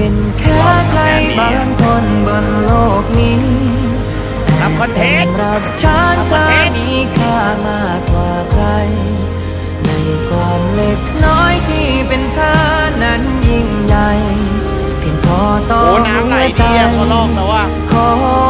เป็นแค่ใครบางคนบนโลกนี้ทำคอนเทนต์ สำหรับฉันเธอมีค่ามากกว่าใครในความเล็กน้อยที่เป็นเธอนั้นยิ่งใหญ่เพียงพอต่อ โอ้น้ำไหล หัวใจ เดียวก็ลอกแล้วว่า ของ